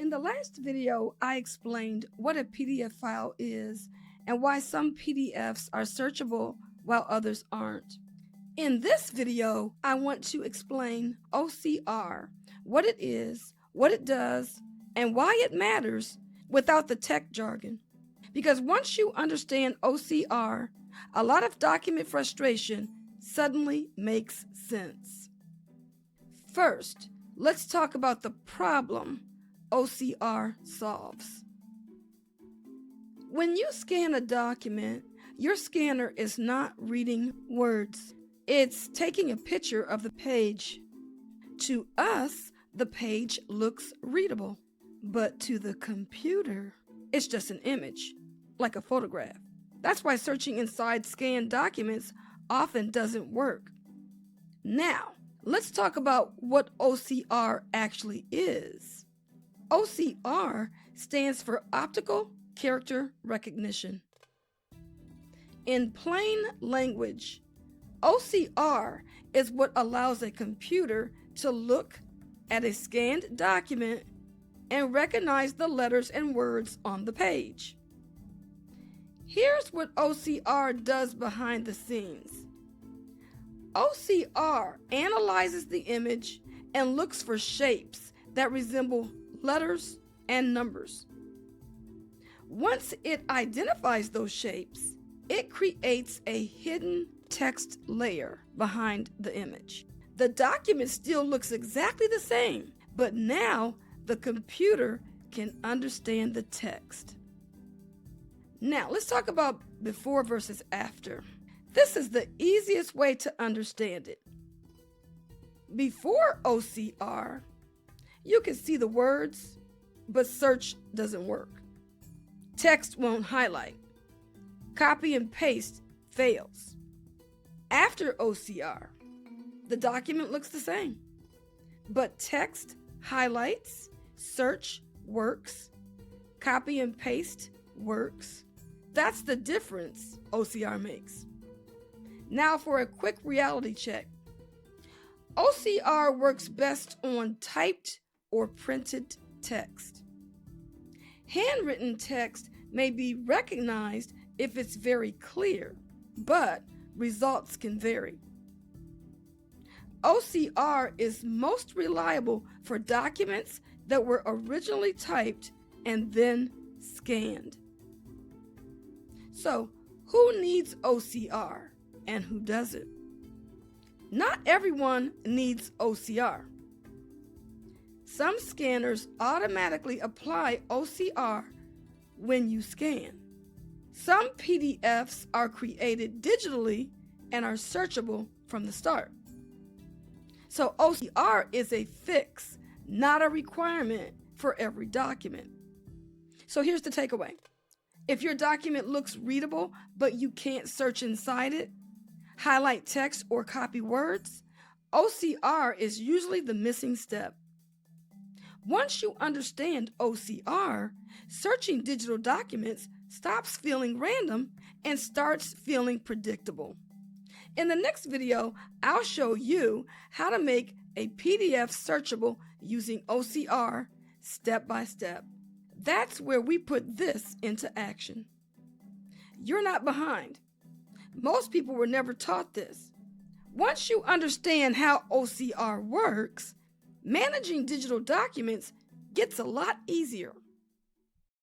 In the last video, I explained what a PDF file is and why some PDFs are searchable while others aren't. In this video, I want to explain OCR, what it is, what it does, and why it matters without the tech jargon. Because once you understand OCR, a lot of document frustration suddenly makes sense. First, let's talk about the problem OCR solves. When you scan a document, your scanner is not reading words. It's taking a picture of the page. To us, the page looks readable, but to the computer, it's just an image, like a photograph. That's why searching inside scanned documents often doesn't work. Now, let's talk about what OCR actually is. OCR stands for Optical Character Recognition. In plain language, OCR is what allows a computer to look at a scanned document and recognize the letters and words on the page. Here's what OCR does behind the scenes. OCR analyzes the image and looks for shapes that resemble letters and numbers. Once it identifies those shapes, it creates a hidden text layer behind the image. The document still looks exactly the same, but now the computer can understand the text. Now, let's talk about before versus after. This is the easiest way to understand it. Before OCR, you can see the words, but search doesn't work. Text won't highlight. Copy and paste fails. After OCR, the document looks the same, but text highlights, search works, copy and paste works. That's the difference OCR makes. Now for a quick reality check. OCR works best on typed or printed text. Handwritten text may be recognized if it's very clear, but results can vary. OCR is most reliable for documents that were originally typed and then scanned. So, who needs OCR and who doesn't? Not everyone needs OCR. Some scanners automatically apply OCR when you scan. Some PDFs are created digitally and are searchable from the start. So OCR is a fix, not a requirement for every document. So here's the takeaway. If your document looks readable, but you can't search inside it, highlight text, or copy words, OCR is usually the missing step. Once you understand OCR, searching digital documents stops feeling random and starts feeling predictable. In the next video, I'll show you how to make a PDF searchable using OCR step by step. That's where we put this into action. You're not behind. Most people were never taught this. Once you understand how OCR works, managing digital documents gets a lot easier.